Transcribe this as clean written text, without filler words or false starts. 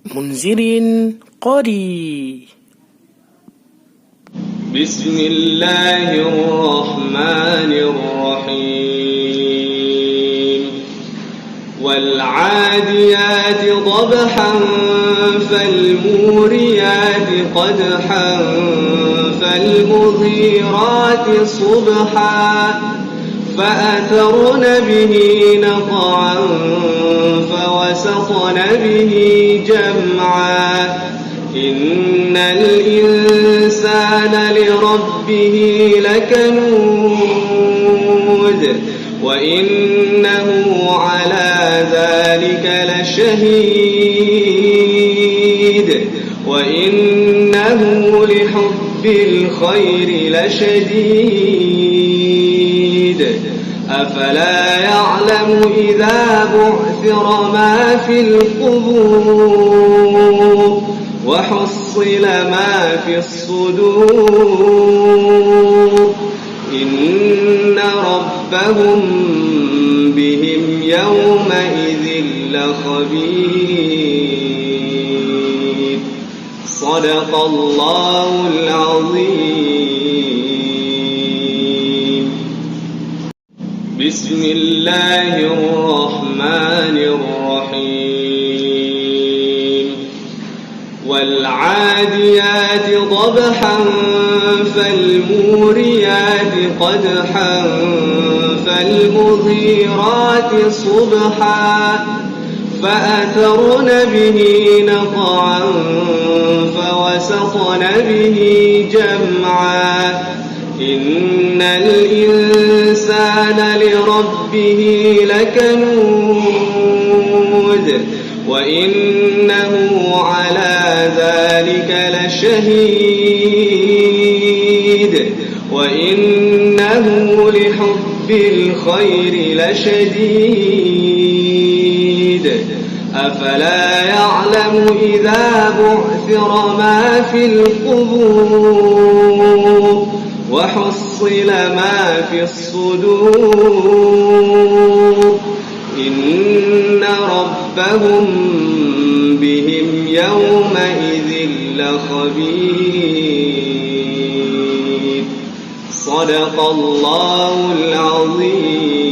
منذر قري. بسم الله الرحمن الرحيم. والعاديات ضبحا فالموريات قدحا فالمغيرات صبحا فأثرن به نقعا فوسطن به جمعا إن الإنسان لربه لكنود وإنه على ذلك لشهيد وإنه لحب الخير لشديد أفلا يعلم إذا بعثر ما في القبور وحصل ما في الصدور إن ربهم بهم يومئذ لخبير. صدق الله العظيم. بسم الله الرحمن الرحيم. والعاديات ضبحا فالموريات قدحا فالمغيرات صبحا فأثرن به نقعا فوسطن به جمعا إن الإنسان لربه لكنود وإنه على ذلك لشهيد وإنه لحب الخير لشديد أفلا يعلم إذا بعثر ما في القبور وحصل ما في الصدور إن ربهم بهم يومئذ لخبير. صدق الله العظيم.